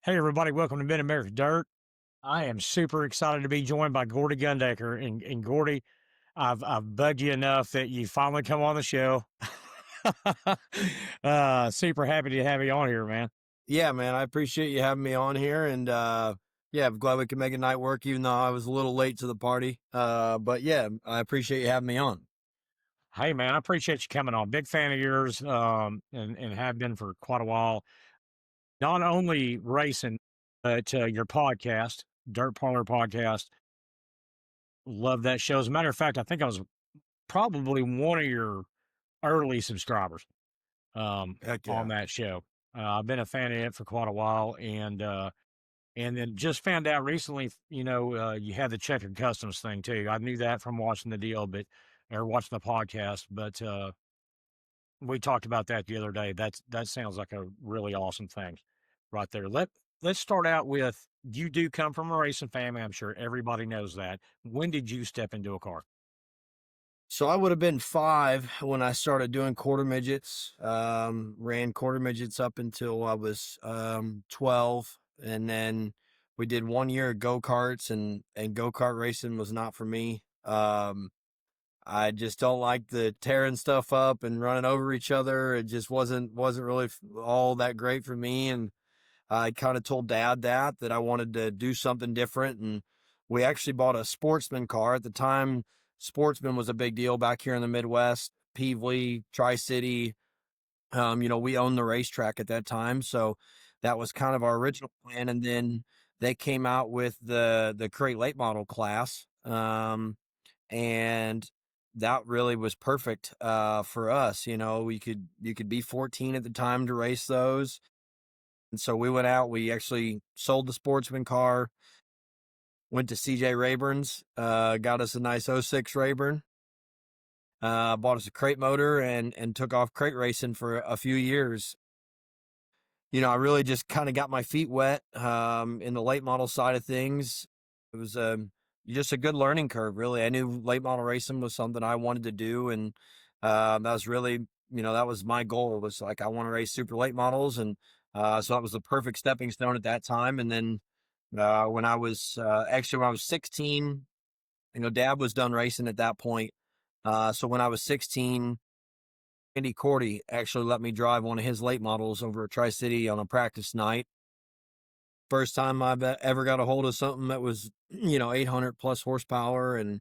Hey, everybody, welcome to Mid America Dirt. I am super excited to be joined by Gordy Gundaker. And Gordy, I've bugged you enough that you finally come on the show. Super happy to have you on here, man. Yeah, man, I appreciate you having me on here, and yeah, I'm glad we could make a night work, even though I was a little late to the party. But yeah, I appreciate you having me on. Hey, man, I appreciate you coming on. Big fan of yours, and have been for quite a while. Not only racing, but your podcast, Dirt Parlor Podcast. Love that show. As a matter of fact, I think I was probably one of your early subscribers. Heck On yeah. that show. I've been a fan of it for quite a while, and then just found out recently, you had the checkered customs thing too. I knew that from watching the deal, or watching the podcast, but we talked about that the other day. That sounds like a really awesome thing, right there. Let's start out with you do come from a racing family. I'm sure everybody knows that. When did you step into a car? So I would have been 5 when I started doing quarter midgets. Ran quarter midgets up until I was 12, and then we did 1 year of go-karts, and go-kart racing was not for me. I just don't like the tearing stuff up and running over each other. It just wasn't really all that great for me. And I kind of told Dad that I wanted to do something different. And we actually bought a sportsman car at the time. Sportsman was a big deal back here in the Midwest, Peevely, Tri-City. We owned the racetrack at that time, so that was kind of our original plan. And then they came out with the crate late model class. And that really was perfect for us. You could be 14 at the time to race those. And so we went out, we actually sold the sportsman car, went to CJ Rayburn's, got us a nice '06 Rayburn, bought us a crate motor, and took off crate racing for a few years. I really just kind of got my feet wet in the late model side of things. It was just a good learning curve, really. I knew late model racing was something I wanted to do, and that was really, that was my goal. Was like I want to race super late models, and so that was the perfect stepping stone at that time. And then when I was when I was 16, Dad was done racing at that point. So when I was 16, Andy Cordy actually let me drive one of his late models over at Tri-City on a practice night. First time I've ever got a hold of something that was, 800 plus horsepower. And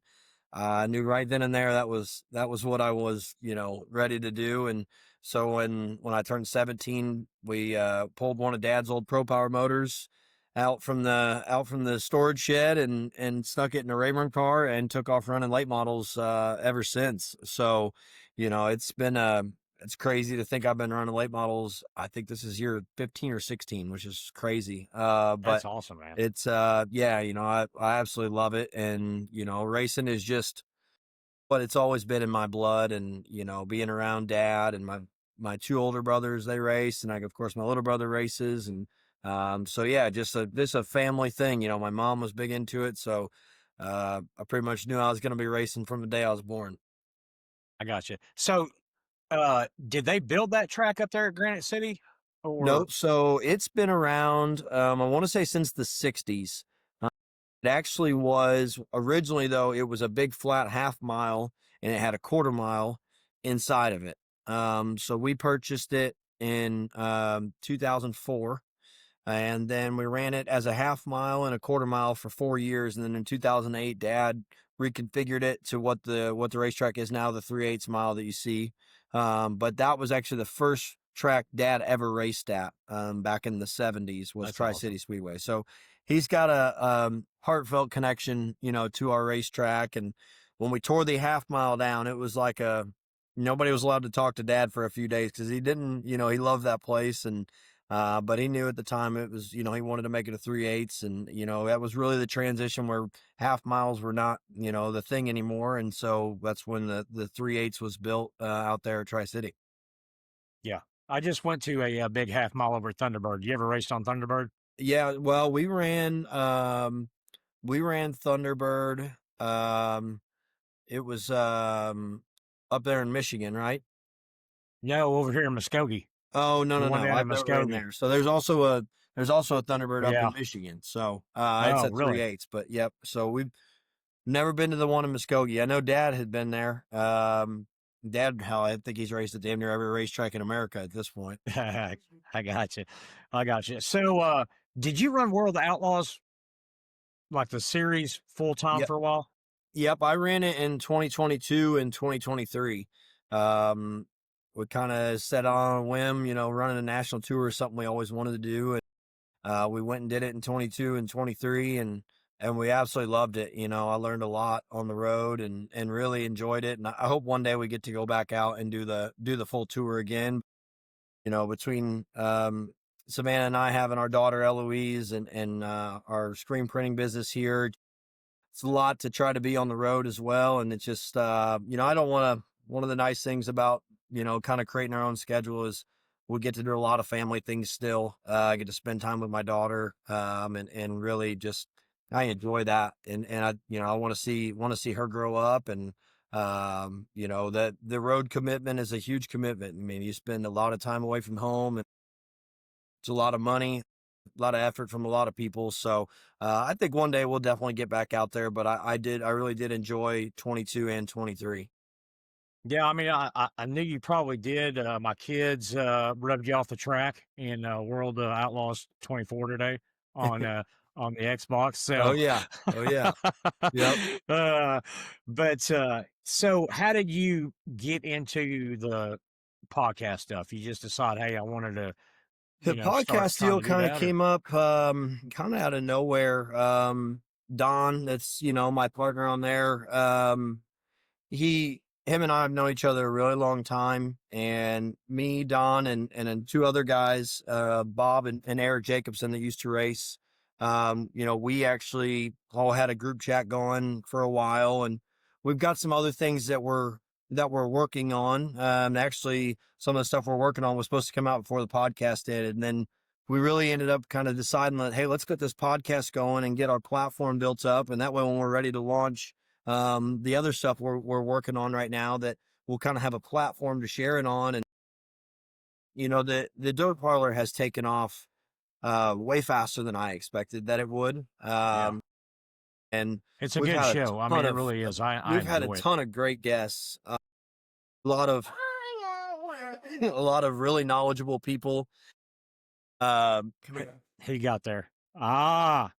I knew right then and there that was what I was, ready to do. And so when I turned 17, we pulled one of Dad's old Pro Power motors out from the storage shed and snuck it in a Rayburn car and took off running late models ever since. So, it's crazy to think I've been running late models. I think this is year 15 or 16, which is crazy. That's But awesome, man. it's yeah, I absolutely love it. And racing is just what it's always been in my blood. And being around Dad and my 2 older brothers, they race, and of course my little brother races. And so yeah, just a family thing. My mom was big into it, so I pretty much knew I was going to be racing from the day I was born. I got you. So, did they build that track up there at Granite City? Or Nope. So it's been around, I want to say since the 60s. It actually was originally, though, it was a big flat half mile, and it had a quarter mile inside of it. So we purchased it in 2004, and then we ran it as a half mile and a quarter mile for 4 years. And then in 2008, Dad reconfigured it to what the racetrack is now, the 3/8 mile that you see. But that was actually the first track Dad ever raced at back in the 70s, was that's Tri-City awesome. Speedway. So he's got a heartfelt connection, to our racetrack. And when we tore the half mile down, it was like nobody was allowed to talk to Dad for a few days because he didn't, he loved that place. And but he knew at the time it was, he wanted to make it a 3/8. And, that was really the transition where half miles were not, the thing anymore. And so that's when the 3/8 was built out there at Tri-City. Yeah. I just went to a big half mile over at Thunderbird. You ever raced on Thunderbird? Yeah, well, we ran Thunderbird. It was up there in Michigan, right? No, over here in Muskogee. Oh, no, The no, one no. down in I've never ran Muskogee. there. So there's also There's also a Thunderbird up Yeah. in Michigan. So it's Oh, a really? 3/8. But yep. So we've never been to the one in Muskogee. I know Dad had been there. Dad, hell, I think he's raced at damn near every racetrack in America at this point. I got you. I got you. So, did you run World of Outlaws, like the series, full time Yep. for a while? Yep. I ran it in 2022 and 2023. Um, we kind of set on a whim, running a national tour is something we always wanted to do. And we went and did it in 22 and 23, and we absolutely loved it. I learned a lot on the road and really enjoyed it. And I hope one day we get to go back out and do the full tour again. Between Savannah and I having our daughter Eloise and our screen printing business here, it's a lot to try to be on the road as well. And it's just, I don't want to, one of the nice things about, kind of creating our own schedule is we get to do a lot of family things still. I get to spend time with my daughter, and really just, I enjoy that. And I want to see her grow up. And, that the road commitment is a huge commitment. I mean, you spend a lot of time away from home, and it's a lot of money, a lot of effort from a lot of people. So I think one day we'll definitely get back out there. But I really did enjoy 22 and 23. Yeah, I mean, I knew you probably did. My kids rubbed you off the track in World of Outlaws 24 today on uh, on the Xbox. Oh So, yeah, oh yeah, yep. uh, but so how did you get into the podcast stuff? You just decide, hey, I wanted to, The start podcast trying deal to do kind of that, or came up kind of out of nowhere. Don, that's my partner on there. Him and I have known each other a really long time, and me, Don, and then two other guys, Bob and Eric Jacobson, that used to race. We actually all had a group chat going for a while, and we've got some other things that we're working on. Actually, some of the stuff we're working on was supposed to come out before the podcast did, and then we really ended up kind of deciding that, hey, let's get this podcast going and get our platform built up, and that way, when we're ready to launch the other stuff we're working on right now, that we'll kind of have a platform to share it on. And the Dirt Parlor has taken off way faster than I expected that it would. yeah, And it's a we've good had show. I a mean, ton it of really is. I we've had a enjoy it. ton of great guests, a lot of a lot of really knowledgeable people. Um, Who you got there? Ah,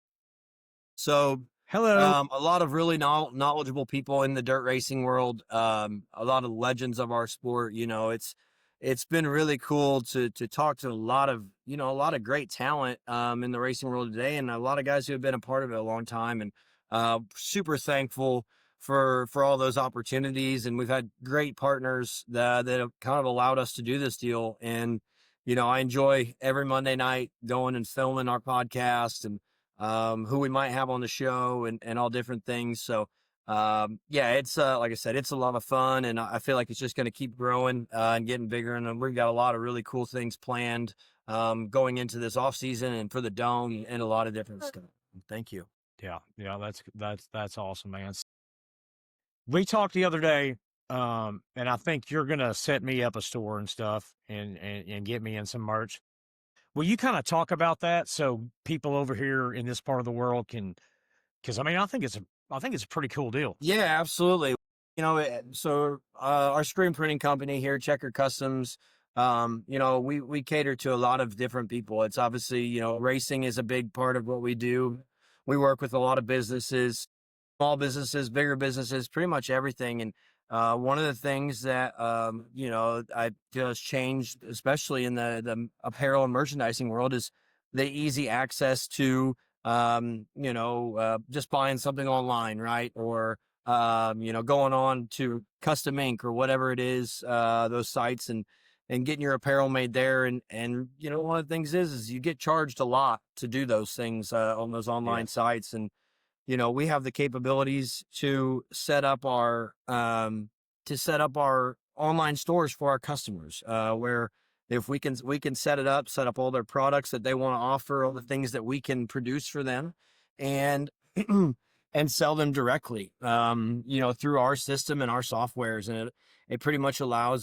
so hello. a lot of really knowledgeable people in the dirt racing world, a lot of legends of our sport. It's been really cool to talk to a lot of great talent in the racing world today, and a lot of guys who have been a part of it a long time, and super thankful for all those opportunities. And we've had great partners that have kind of allowed us to do this deal. And I enjoy every Monday night going and filming our podcast, and who we might have on the show, and all different things. So, yeah, it's like I said, it's a lot of fun, and I feel like it's just going to keep growing and getting bigger. And we've got a lot of really cool things planned going into this off season and for the dome and a lot of different stuff. Thank you. Yeah, yeah, that's awesome, man. We talked the other day, and I think you're gonna set me up a store and stuff, and get me in some merch. Will you kind of talk about that so people over here in this part of the world can? Because I mean, I think it's a pretty cool deal. Yeah, absolutely. So our screen printing company here, Checker Customs, we cater to a lot of different people. It's obviously, racing is a big part of what we do. We work with a lot of businesses, small businesses, bigger businesses, pretty much everything. And one of the things that I just changed, especially in the apparel and merchandising world, is the easy access to just buying something online, right? Or going on to Custom Ink or whatever it is, those sites, and getting your apparel made there. And one of the things is you get charged a lot to do those things on those Yeah, online sites. And we have the capabilities to set up our online stores for our customers, where if we can set up all their products that they want to offer, all the things that we can produce for them, and and sell them directly, through our system and our softwares. And it pretty much allows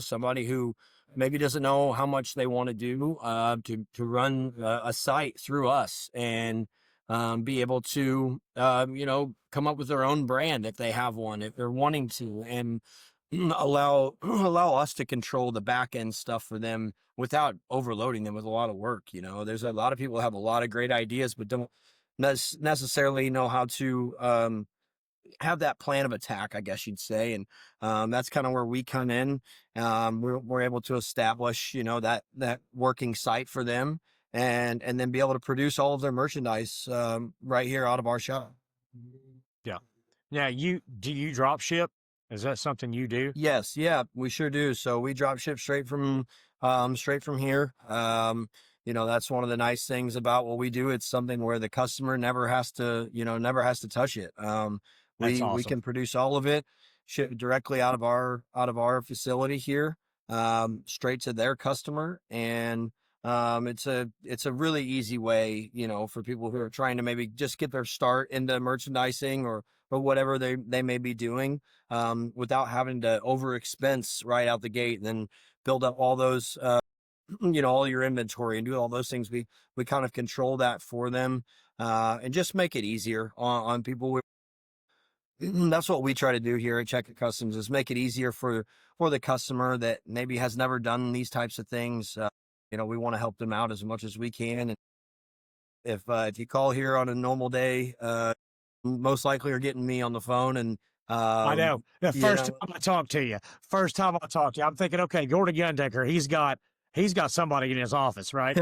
somebody who maybe doesn't know how much they want to do to run a site through us and be able to come up with their own brand if they have one, if they're wanting to, and allow us to control the back end stuff for them without overloading them with a lot of work. There's a lot of people who have a lot of great ideas but don't necessarily know how to have that plan of attack, I guess you'd say. And that's kind of where we come in. We're able to establish, that working site for them, and then be able to produce all of their merchandise right here out of our shop. Yeah. Now, do you drop ship? Is that something you do? Yes, yeah, we sure do. So we drop ship straight from here. That's one of the nice things about what we do. It's something where the customer never has to touch it. That's We awesome. can produce all of it, ship directly out of our facility here, straight to their customer. And it's a really easy way, for people who are trying to maybe just get their start into merchandising or whatever they may be doing, without having to over expense right out the gate and then build up all those all your inventory and do all those things. We kind of control that for them, and just make it easier on people. That's what we try to do here at Checker Customs, is make it easier for the customer that maybe has never done these types of things. We want to help them out as much as we can. And if you call here on a normal day, most likely are getting me on the phone. And I know. The you first know time I talked to you, I'm thinking, okay, Gordy Gundaker, he's got somebody in his office, right?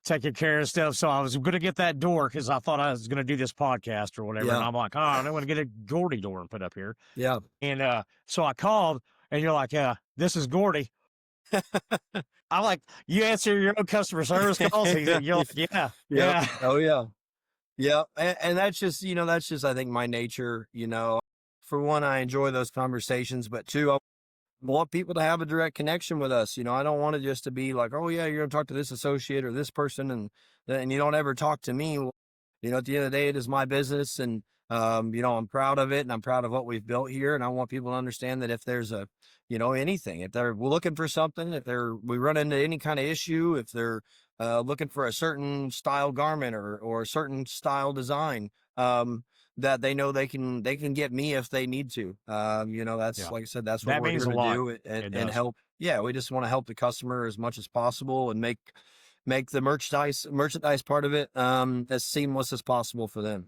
Taking care of stuff. So I was going to get that door because I thought I was going to do this podcast or whatever. And yeah, I'm like, oh, I want to get a Gordy door and put up here. yeah. And so I called and you're like, this is Gordy. I'm like, you answer your own customer service calls? You're like, yeah, Yep. yeah. Oh yeah. Yeah, and that's just I think my nature. For one, I enjoy those conversations, but two, I want people to have a direct connection with us. I don't want it just to be like, oh yeah, you're gonna talk to this associate or this person, and you don't ever talk to me. Well, at the end of the day, it is my business, and I'm proud of it, and I'm proud of what we've built here, and I want people to understand that if there's anything, if they're looking for something, if we run into any kind of issue, if they're looking for a certain style garment or a certain style design, that they know they can get me if they need to. That's Yeah. like I said, that's what That we're means here a to lot. do, and, It and does. help. Yeah, we just want to help the customer as much as possible and make the merchandise part of it as seamless as possible for them.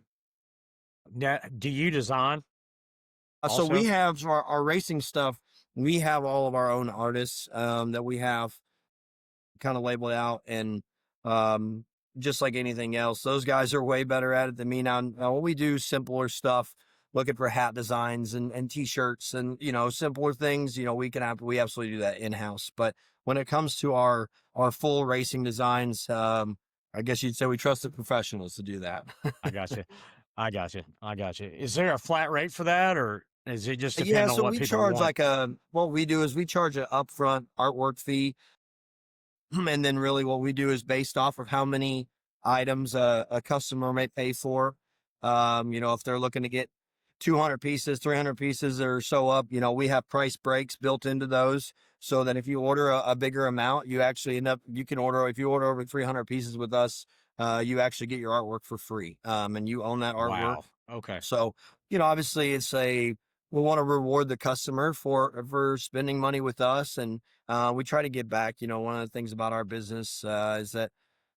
Now, do you design So we also? have our racing stuff. We have all of our own artists that we have kind of labeled out, and um, just like anything else, those guys are way better at it than me. Now what we do, simpler stuff, looking for hat designs and t-shirts and simpler things. We absolutely do that in house. But when it comes to our full racing designs, I guess you'd say we trust the professionals to do that. I got you. I got you. I got you. Is there a flat rate for that, or is it just Yeah, depend on so what we people charge want? what we do is we charge an upfront artwork fee. And then really what we do is based off of how many items a customer may pay for. If they're looking to get 200 pieces, 300 pieces or so up, we have price breaks built into those, so that if you order a bigger amount, you actually if you order over 300 pieces with us, you actually get your artwork for free. And you own that artwork. Wow. Okay. So, obviously we want to reward the customer for spending money with us. And we try to give back. One of the things about our business is that,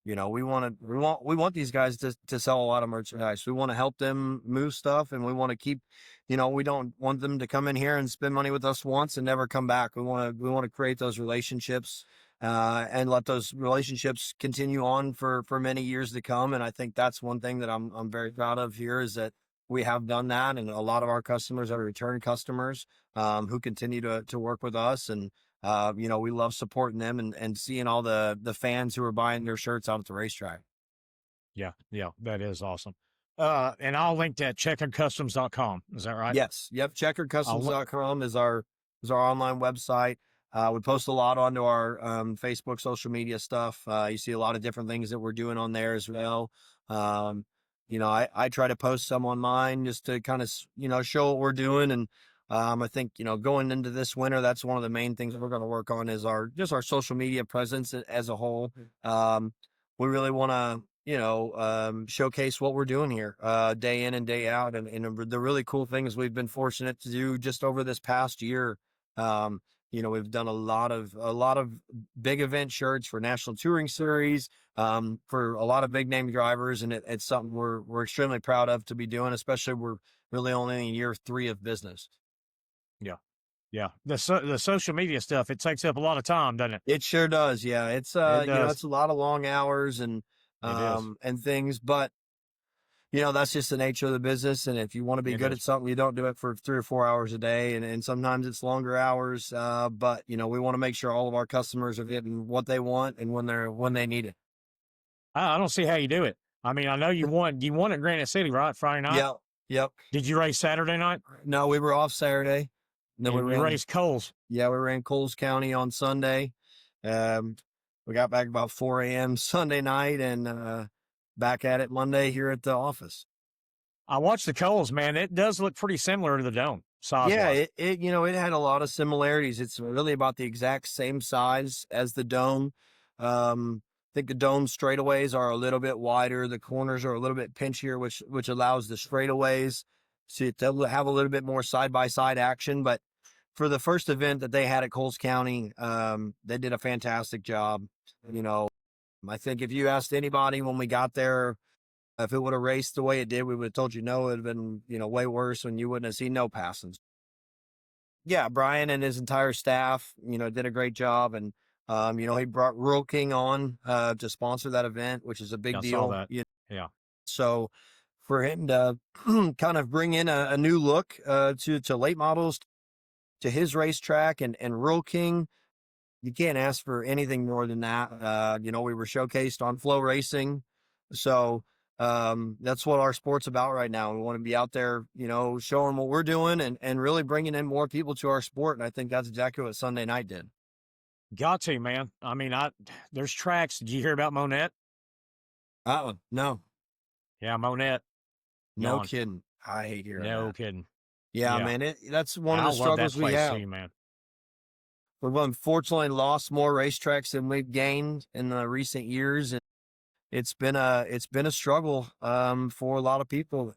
we want these guys to sell a lot of merchandise. We want to help them move stuff, and we want to keep, we don't want them to come in here and spend money with us once and never come back. We want to create those relationships, and let those relationships continue on for many years to come. And I think that's one thing that I'm very proud of here, is that we have done that, and a lot of our customers are return customers, who continue to work with us. And we love supporting them, and seeing all the fans who are buying their shirts out at the racetrack. Yeah. Yeah. That is awesome. And I'll link that checkandcustoms.com. Is that right? Yes. Yep. I'll li- Checkercustoms.com is our online website. We post a lot onto our Facebook social media stuff. You see a lot of different things that we're doing on there as well. I try to post some on mine just to kind of, show what we're doing. And I think, going into this winter, that's one of the main things that we're going to work on is our social media presence as a whole. We really want to, showcase what we're doing here, day in and day out. And the really cool things we've been fortunate to do just over this past year. Um, we've done a lot of big event shirts for National Touring Series, for a lot of big name drivers, and it's something we're extremely proud of to be doing, especially we're really only in year 3 of business. Yeah. Yeah. The social media stuff, it takes up a lot of time, doesn't it? It sure does. Yeah. It's, It does. it's a lot of long hours It is. and things, but that's just the nature of the business. And if you want to be It good is. at something, you don't do it for 3 or 4 hours a day. And sometimes it's longer hours. But we want to make sure all of our customers are getting what they want and when they need it. I don't see how you do it. I mean, I know you won at Granite City, right? Friday night. Yep. Yep. Did you race Saturday night? No, we were off Saturday. And then we And you ran, raced Coles. yeah, we ran Coles County on Sunday. Um, we got back about 4 a.m. Sunday night and, back at it Monday here at the office. I watched the Coles, man. It does look pretty similar to the Dome, size Yeah, wise. it had a lot of similarities. It's really about the exact same size as the Dome. I think the Dome straightaways are a little bit wider. The corners are a little bit pinchier, which allows the straightaways to have a little bit more side by side action. But for the first event that they had at Coles County, they did a fantastic job. You know, I think if you asked anybody when we got there, if it would have raced the way it did, we would have told you no, it would have been, way worse and you wouldn't have seen no passing. Yeah, Brian and his entire staff, did a great job. And, he brought Rural King on to sponsor that event, which is a big I saw deal. that. Yeah. So for him to kind of bring in a new look to late models, to his racetrack and Rural King, you can't ask for anything more than that. We were showcased on Flow Racing. So that's what our sport's about right now. We want to be out there, showing what we're doing and really bringing in more people to our sport. And I think that's exactly what Sunday night did. Got to, man. I mean, there's tracks. Did you hear about Monette? No, Yeah, Monette no gone. kidding. I hate hearing No that. kidding. Yeah, Yeah. man, that's one of I the love that struggles we place have. too, man. We've unfortunately lost more racetracks than we've gained in the recent years. And it's been a struggle for a lot of people.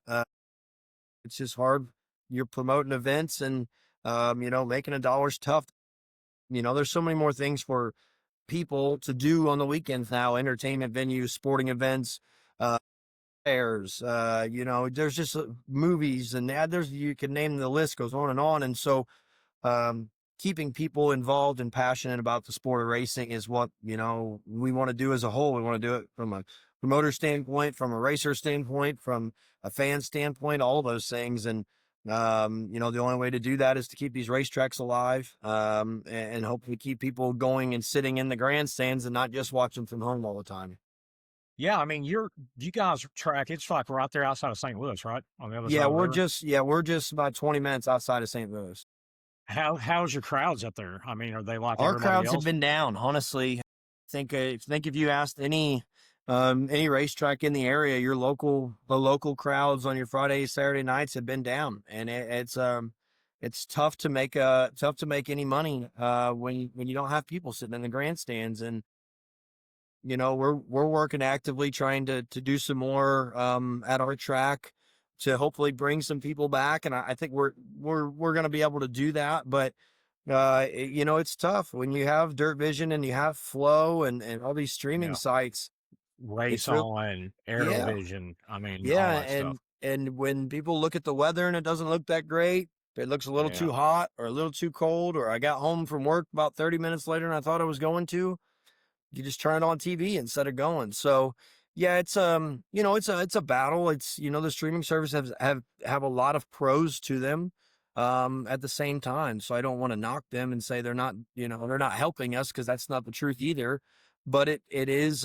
It's just hard. You're promoting events and making a dollar's tough. There's so many more things for people to do on the weekends now: entertainment venues, sporting events, uh, fairs. There's just movies and there's you can name the list goes on and on. And so um, keeping people involved and passionate about the sport of racing is what, we want to do as a whole. We want to do it from a promoter standpoint, from a racer standpoint, from a fan standpoint, all of those things. And, the only way to do that is to keep these racetracks alive, and hopefully keep people going and sitting in the grandstands and not just watching from home all the time. Yeah, I mean, you guys track. It's like right there outside of St. Louis, right on the other side Yeah, of the river. we're just about 20 minutes outside of St. Louis. How's your crowds up there? I mean, are they like Our everybody crowds have else? been down, honestly. Think if you asked any racetrack in the area, the local crowds on your Friday, Saturday nights have been down, and it's tough to make any money when you don't have people sitting in the grandstands. And we're working actively trying to do some more at our track to hopefully bring some people back, and I think we're going to be able to do that. But it's tough when you have Dirt Vision and you have Flow and all these streaming Yeah, sites. Race It's real, on, yeah, Vision. I mean, yeah, all that stuff. and when people look at the weather and it doesn't look that great, if it looks a little Yeah, too hot or a little too cold, or I got home from work about 30 minutes later than I thought I was going to, you just turn it on TV instead of going. So yeah, it's a battle. It's, the streaming services have a lot of pros to them at the same time. So I don't want to knock them and say they're not helping us, because that's not the truth either. But it is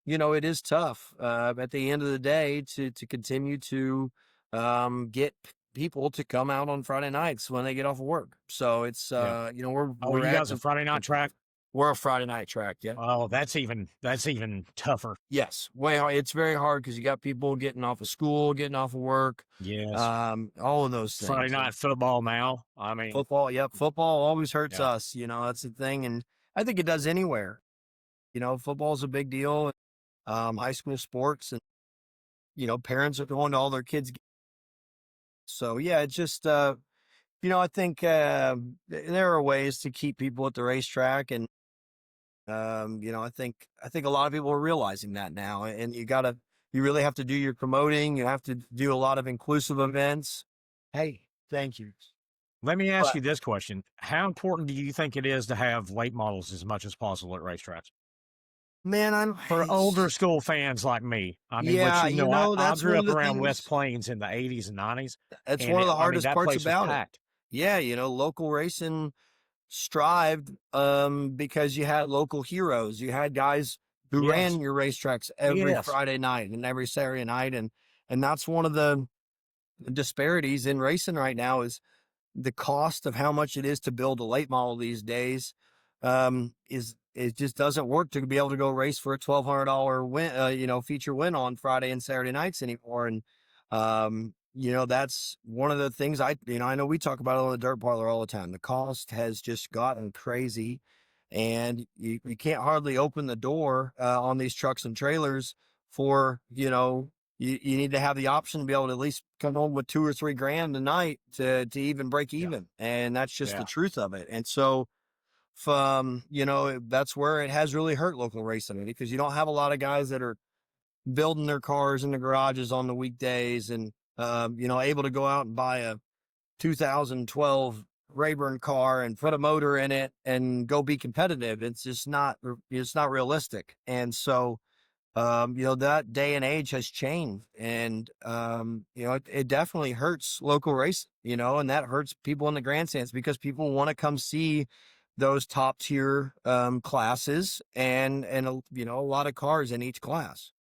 it is tough at the end of the day to continue to get people to come out on Friday nights when they get off of work. So it's yeah. Oh, we're you guys a active. Friday night track? We're a Friday night track. Yeah. Oh, that's even tougher. Yes. Way hard. It's very hard because you got people getting off of school, getting off of work, Yes. all of those Friday things. And night football now. I mean, football. Yep. Football always hurts yeah. us. That's the thing. And I think it does anywhere. Football is a big deal. High school sports and, parents are going to all their kids. So yeah, it's just, I think, there are ways to keep people at the racetrack and, I think a lot of people are realizing that now and you really have to do your promoting. You have to do a lot of inclusive events. Hey, thank you. Let me ask But you this question. How important do you think it is to have late models as much as possible at racetracks? man, For older school fans like me, I mean, which, yeah, I that's grew one of up the around West things. Plains in the 80s and 90s, That's and one of the I mean, hardest that parts place was about it. packed. Yeah, local racing strived because you had local heroes. You had guys who Yes. ran your racetracks every Yes. Friday night and every Saturday night, and that's one of the disparities in racing right now is the cost of how much it is to build a late model these days. Is it just doesn't work to be able to go race for a $1,200 win, feature win on Friday and Saturday nights anymore. And that's one of the things I know we talk about it on the Dirt Parlor all the time. The cost has just gotten crazy, and you can't hardly open the door on these trucks and trailers for you need to have the option to be able to at least come home with 2 or 3 grand a night to even break Yeah. even. And that's just the Yeah. truth of it. And so, that's where it has really hurt local racing because you don't have a lot of guys that are building their cars in the garages on the weekdays and, able to go out and buy a 2012 Rayburn car and put a motor in it and go be competitive. It's not realistic. And so, that day and age has changed and, it definitely hurts local race, and that hurts people in the grandstands because people want to come see those top tier, classes and, a lot of cars in each class.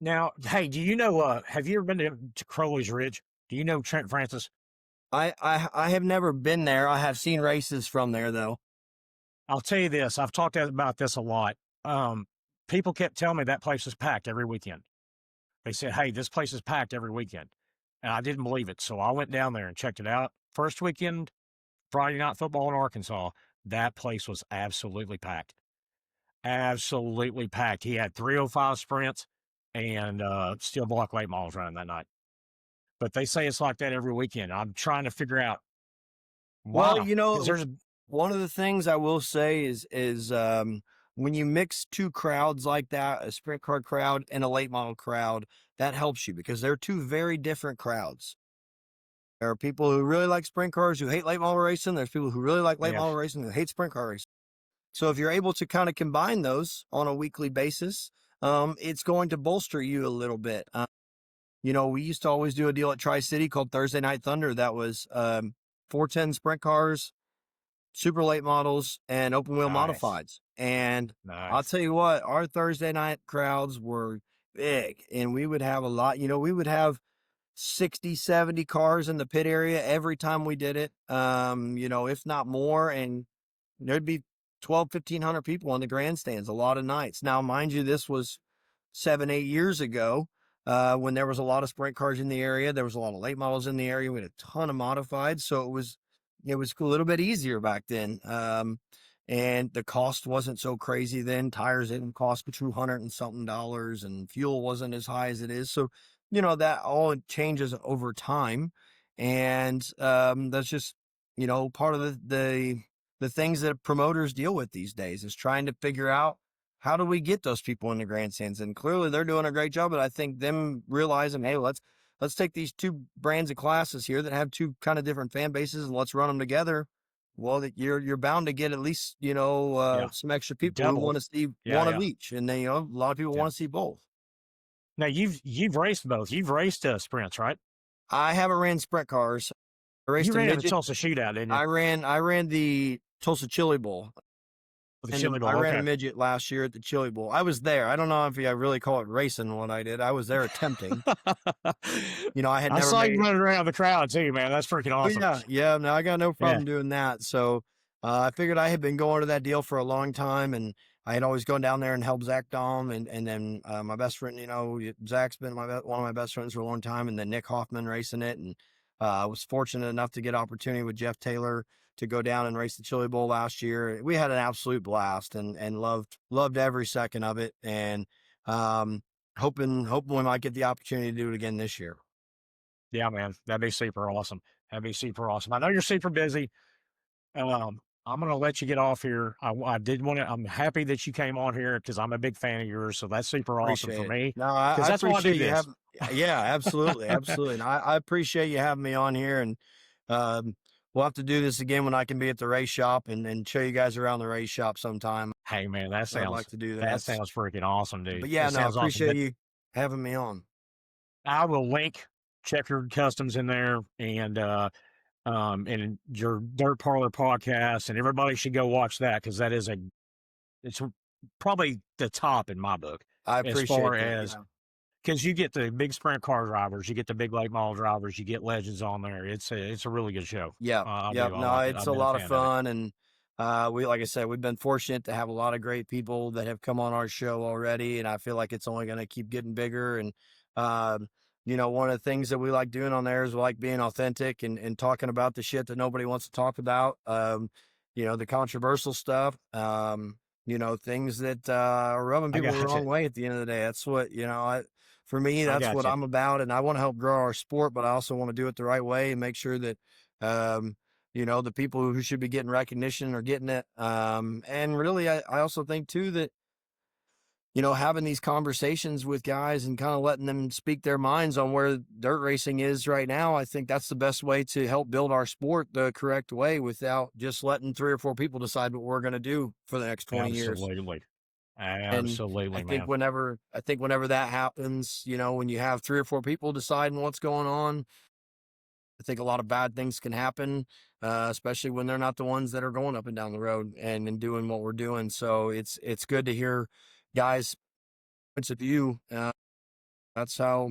Now, hey, do you know, have you ever been to Crowley's Ridge? Do you know Trent Francis? I have never been there. I have seen races from there though. I'll tell you this, I've talked about this a lot. Um, People kept telling me that place is packed every weekend. They said, "Hey, this place is packed every weekend." And I didn't believe it. So I went down there and checked it out. First weekend, Friday night football in Arkansas, that place was absolutely packed. Absolutely packed. He had 305 sprints and steel block late models running that night. But they say it's like that every weekend. I'm trying to figure out Well, why. Because there's one of the things I will say is when you mix two crowds like that, a sprint car crowd and a late model crowd, that helps you because they're two very different crowds. There are people who really like sprint cars who hate late model racing. There's people who really like late yes, model racing who hate sprint car racing. So if you're able to kind of combine those on a weekly basis, it's going to bolster you a little bit. We used to always do a deal at Tri-City called Thursday Night Thunder. That was 410 sprint cars, super late models, and open wheel nice, modifieds. And I'll nice. tell you what, our Thursday night crowds were big, and we would have a lot. We would have 60, 70 cars in the pit area every time we did it, if not more. And there'd be 1,500 people in the grandstands a lot of nights. Now, mind you, this was 7, 8 years ago, when there was a lot of sprint cars in the area. There was a lot of late models in the area. We had a ton of modified. So it was a little bit easier back then. And the cost wasn't so crazy then. Tires didn't cost $200 and something dollars, and fuel wasn't as high as it is. So, that all changes over time. And, that's just, part of the things that promoters deal with these days is trying to figure out how do we get those people in the grandstands. And clearly they're doing a great job, but I think them realizing, hey, let's take these two brands of classes here that have two kind of different fan bases and let's run them together. Well, that you're bound to get at least, Yeah, some extra people who double. want to see Yeah, one of yeah, each. And then, a lot of people yeah. want to see both. Now you've raced both. You've raced sprints, right? I haven't ran sprint cars. I You raced a ran the midget. Tulsa Shootout, didn't you? I ran the Tulsa Chili Bowl. The And Chili I Bowl. ran a Okay. midget last year at the Chili Bowl. I was there. I don't know if I really call it racing what I did. I was there attempting. I had I never saw you made. running around the crowd too, man. That's freaking Oh awesome. yeah, yeah. No, I got no Yeah. problem doing that. So, I figured I had been going to that deal for a long time, and I had always gone down there and helped Zach Dahm, and then my best friend, Zach's been one of my best friends for a long time, and then Nick Hoffman racing it, and I was fortunate enough to get opportunity with Jeff Taylor to go down and race the Chili Bowl last year. We had an absolute blast, and loved every second of it, and um, hoping we might get the opportunity to do it again this year. Yeah, man, that'd be super awesome. That'd be super awesome. I know you're super busy. I'm gonna let you get off here. I did want to. I'm happy that you came on here because I'm a big fan of yours. So that's super awesome Appreciate for it. me No, because I that's why I do appreciate you this. having. Yeah, absolutely, absolutely. And I appreciate you having me on here, and um, we'll have to do this again when I can be at the race shop and show you guys around the race shop sometime. Hey, man, I'd like to do that that. sounds freaking awesome, But dude. yeah, It no, I sounds awesome. appreciate But you having me on. I will link Checkered Customs in there and your Dirt Parlor podcast, and everybody should go watch that because it's probably the top in my book I as far appreciate that. as Yeah. because you get the big sprint car drivers, you get the big late model drivers, you get legends on there. It's a really good show. Yeah, I yeah. do. I No, like it. it's I've a been a lot of fan of it. fun, and like I said, we've been fortunate to have a lot of great people that have come on our show already, and I feel like it's only going to keep getting bigger. And um, one of the things that we like doing on there is we like being authentic and talking about the shit that nobody wants to talk about. The controversial stuff. Things that are rubbing I people the got you. wrong way. At the end of the day, that's what for me, I that's got what you. I'm about, and I want to help grow our sport, but I also want to do it the right way and make sure that um, the people who should be getting recognition are getting it. And really, I also think too that having these conversations with guys and kind of letting them speak their minds on where dirt racing is right now, I think that's the best way to help build our sport the correct way without just letting 3 or 4 people decide what we're going to do for the next 20 years. Absolutely. And Absolutely, man. I think whenever that happens, when you have 3 or 4 people deciding what's going on, I think a lot of bad things can happen, especially when they're not the ones that are going up and down the road and doing what we're doing. So it's good to hear guys' points of view. That's how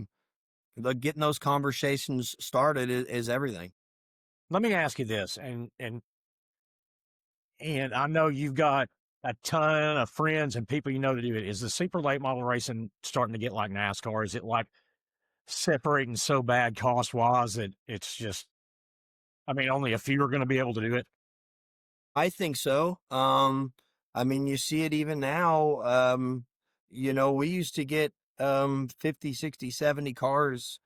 getting those conversations started is everything. Let me ask you this, and I know you've got a ton of friends and people you know that do it. Is the super late model racing starting to get like NASCAR? Is it like separating so bad cost wise that it's just, I mean, only a few are going to be able to do it? I think so. I mean, you see it even now. We used to get 50, 60, 70 cars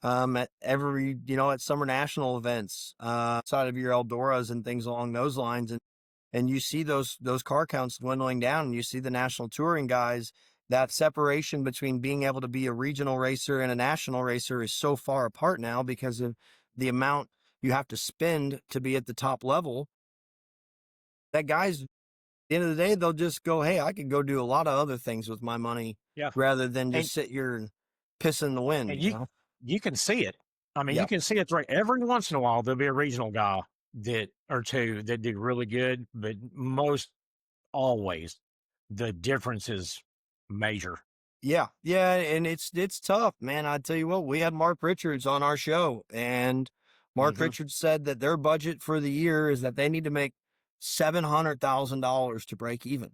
at every, at summer national events, outside of your Eldoras and things along those lines. And you see those car counts dwindling down, and you see the national touring guys. That separation between being able to be a regional racer and a national racer is so far apart now because of the amount you have to spend to be at the top level. That guys, at the end of the day, they'll just go, hey, I could go do a lot of other things with my money Yeah. rather than And, just sit here and piss in the wind, and you know? you can see it. I mean, you Yeah. can see it right every once in a while. There'll be a regional guy that or two that do really good, but most always the difference is major. Yeah. Yeah. And it's tough, man. I tell you what, we had Mark Richards on our show, and Mark Hmm. Richards said that their budget for the year is that they need to make $700,000 to break even.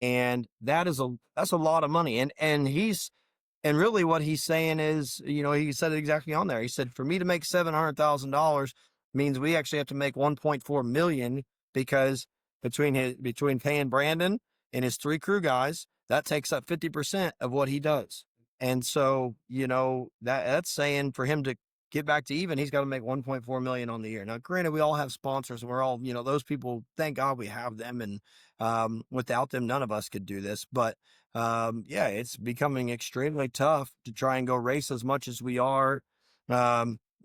And that's a lot of money. And really what he's saying is, he said it exactly on there. He said, for me to make $700,000 means we actually have to make 1.4 million because between paying Brandon and his 3 crew guys, that takes up 50% of what he does. And so, that's saying for him to get back to even, he's got to make 1.4 million on the year. Now, granted, we all have sponsors and we're all, those people, thank God we have them. And without them, none of us could do this. But yeah, it's becoming extremely tough to try and go race as much as we are,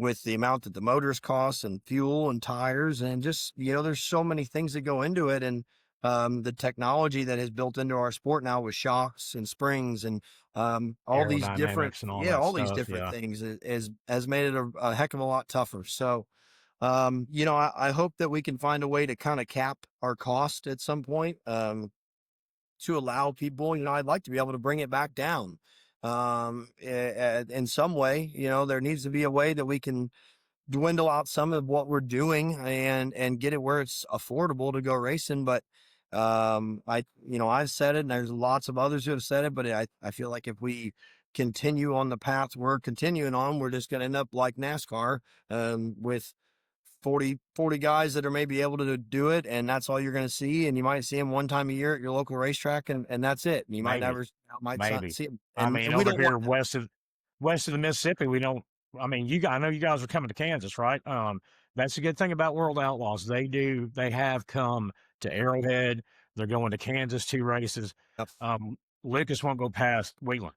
with the amount that the motors cost and fuel and tires and just, there's so many things that go into it. And the technology that is built into our sport now with shocks and springs and all these different, Aerodynamics and all that stuff. Yeah. things has made it a heck of a lot tougher. So, I hope that we can find a way to kind of cap our cost at some point. To allow people, I'd like to be able to bring it back down. In some way, there needs to be a way that we can dwindle out some of what we're doing and get it where it's affordable to go racing. But I've said it, and there's lots of others who have said it, but I feel like if we continue on the path we're continuing on, we're just going to end up like NASCAR, with 40 guys that are maybe able to do it, and that's all you're going to see. And you might see them one time a year at your local racetrack, and that's it. And you might Maybe, never might not maybe. see them, I and mean, we over don't want here that. west of the Mississippi, we don't. I mean, I know you guys are coming to Kansas, right? That's the good thing about World Outlaws. They have come to Arrowhead. They're going to Kansas 2 races. Yep. Lucas won't go past Wheeling.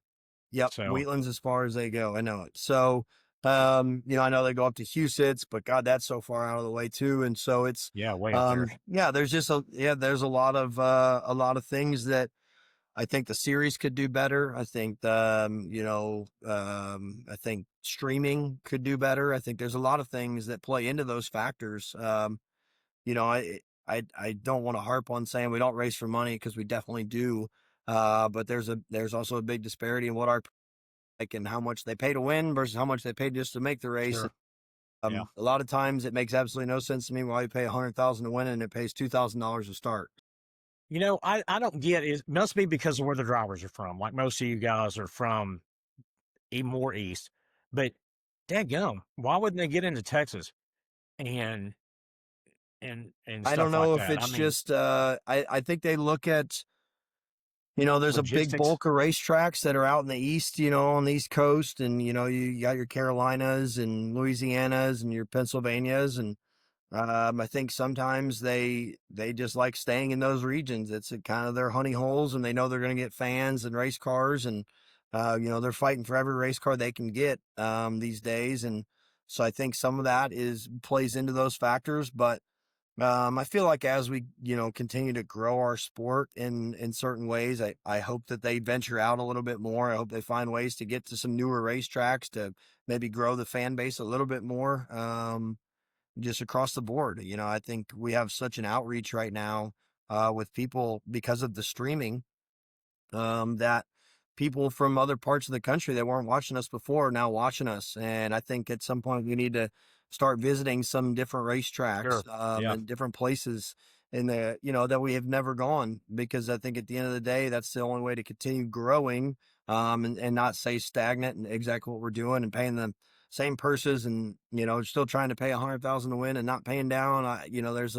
Yep, So Wheatland's as far as they go. I know it. So, I know they go up to Huset's, but God, that's so far out of the way too. And so it's, yeah, way up there. there's a lot of things that I think the series could do better. I think, I think streaming could do better. I think there's a lot of things that play into those factors. You know, I don't want to harp on saying we don't race for money, because we definitely do. But there's also a big disparity in what our like and how much they pay to win versus how much they pay just to make the race. Sure. Yeah. A lot of times it makes absolutely no sense to me why you pay $100,000 to win and it pays $2,000 to start. I don't get it. Must be because of where the drivers are from. Like most of you guys are from more east, but dadgum, why wouldn't they get into Texas and I don't stuff like know if that? I it's mean, just, I think they look at, there's a big logistics. bulk of racetracks that are out in the East, on the East Coast. And, you got your Carolinas and Louisianas and your Pennsylvanias. And I think sometimes they just like staying in those regions. It's kind of their honey holes, and they know they're going to get fans and race cars. And, they're fighting for every race car they can get these days. And so I think some of that plays into those factors. But I feel like as we, continue to grow our sport in certain ways, I hope that they venture out a little bit more. I hope they find ways to get to some newer racetracks to maybe grow the fan base a little bit more, just across the board. I think we have such an outreach right now with people because of the streaming, that people from other parts of the country that weren't watching us before are now watching us. And I think at some point we need to start visiting some different racetracks, Sure. Yeah. and different places that we have never gone, because I think at the end of the day, that's the only way to continue growing, and not stay stagnant and exactly what we're doing and paying the same purses, and, still trying to pay 100,000 to win and not paying down. There's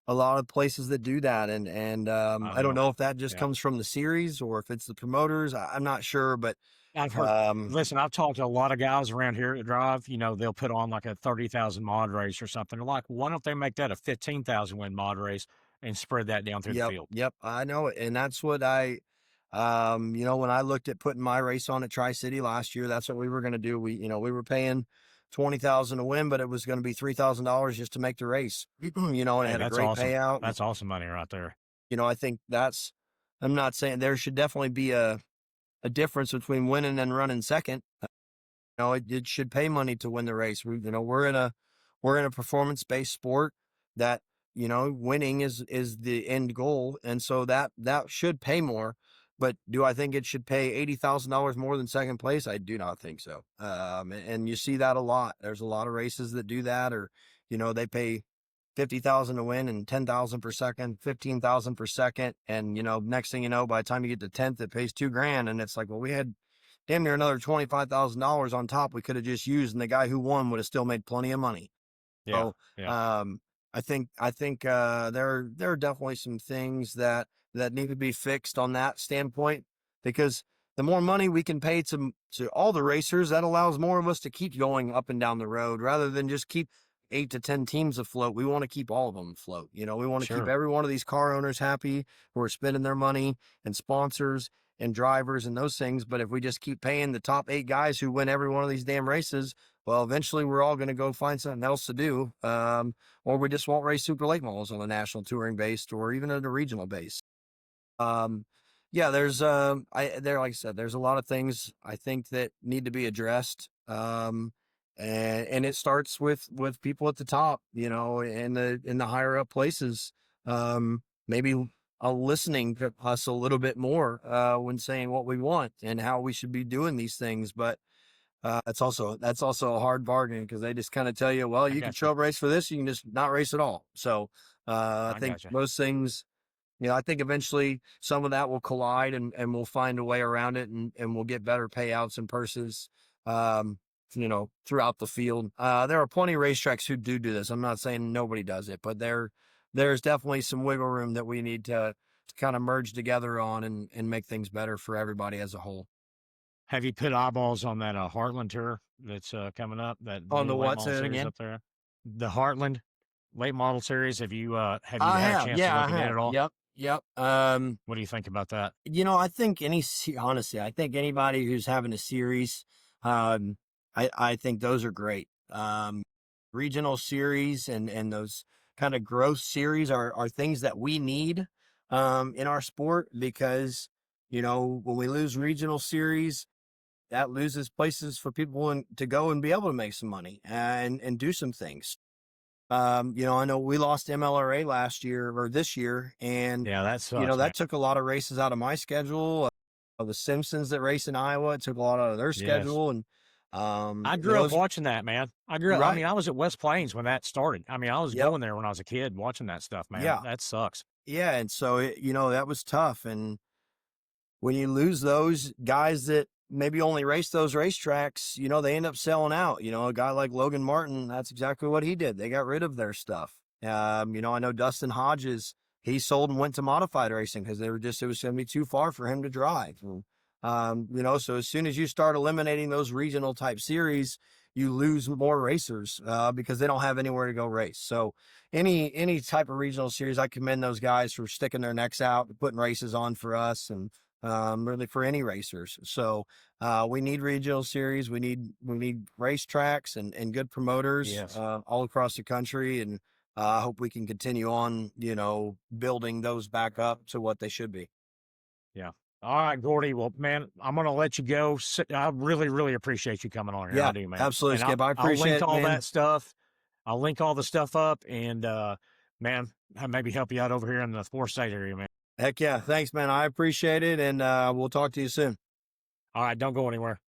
a lot of places that do that. I I don't know. know if that just Yeah. comes from the series or if it's the promoters. I'm not sure, but, I've heard. um, Listen, I've talked to a lot of guys around here that drive. They'll put on like a 30,000 mod race or something. They're like, why don't they make that a 15,000 win mod race and spread that down through the yep, field? yep, I know it. And that's what when I looked at putting my race on at Tri-City last year, that's what we were going to do. We were paying 20,000 to win, but it was going to be $3,000 just to make the race, and it Hey, had a that's great awesome. payout. And, That's awesome money right there. I think I'm not saying there should definitely be a difference between winning and running second. It should pay money to win the race. We're in a performance-based sport that, winning is the end goal. And so that should pay more. But do I think it should pay $80,000 more than second place? I do not think so. And you see that a lot. There's a lot of races that do that, or, they pay 50,000 to win and 10,000 per second, 15,000 per second. And, next thing you know, by the time you get to 10th, it pays $2,000. And it's like, well, we had damn near another $25,000 on top we could have just used, and the guy who won would have still made plenty of money. Yeah. So, Yeah. I think there are definitely some things that need to be fixed on that standpoint, because the more money we can pay to all the racers, that allows more of us to keep going up and down the road rather than just keep 8 to 10 teams afloat. We want to keep all of them afloat. We want to keep Sure. every one of these car owners happy who are spending their money, and sponsors and drivers and those things. But if we just keep paying the top 8 guys who win every one of these damn races, well, eventually we're all going to go find something else to do. Or we just won't race super late models on a national touring base or even at a regional base. Um, yeah, like I said, there's a lot of things I think that need to be addressed. And it starts with people at the top, in the higher up places. Maybe listening to us a little bit more when saying what we want and how we should be doing these things. But That's also a hard bargain because they just kind of tell you, well, I you can got show you. up race for this, you can just not race at all. So I I think got you. most things, I think eventually some of that will collide and we'll find a way around it and we'll get better payouts and purses, um, throughout the field. There are plenty of racetracks who do this. I'm not saying nobody does it, but there's definitely some wiggle room that we need to kind of merge together on and make things better for everybody as a whole. Have you put eyeballs on that Heartland tour that's coming up? That On new the late what? model Say it series again. up there, the Heartland late model series. Have you I had a have. chance to Yeah, I look at it have. at all? Yep. Yep. What do you think about that? I think honestly, I think anybody who's having a series, um, I think those are great. Regional series and those kind of growth series are things that we need, in our sport because, when we lose regional series, that loses places for people to go and be able to make some money and do some things. I know we lost MLRA last year or this year, and Yeah, that sucks, man. that took a lot of races out of my schedule. The Simpsons that race in Iowa, it took a lot out of their Yes. schedule, and I grew up those watching that, man. I right, mean, I was at West Plains when that started. I mean, I was yep, going there when I was a kid watching that stuff, man. yeah, That sucks. yeah, and so that was tough, and when you lose those guys that maybe only race those racetracks, they end up selling out. A guy like Logan Martin, that's exactly what he did. They got rid of their stuff. I know Dustin Hodges, he sold and went to modified racing because it was going to be too far for him to drive. So as soon as you start eliminating those regional type series, you lose more racers because they don't have anywhere to go race. So any type of regional series, I commend those guys for sticking their necks out, putting races on for us, and really for any racers. So we need regional series. We need racetracks and good promoters Yes. all across the country. And I hope we can continue on, building those back up to what they should be. Yeah. All right, Gordy. Well, man, I'm gonna let you go. I really, really appreciate you coming on here. I Yeah, do, man. absolutely, And Skip. I I'll appreciate link it, all man. that stuff. I'll link all the stuff up, and man, I maybe help you out over here in the four state area, man. Heck yeah. Thanks, man. I appreciate it. And we'll talk to you soon. All right, don't go anywhere.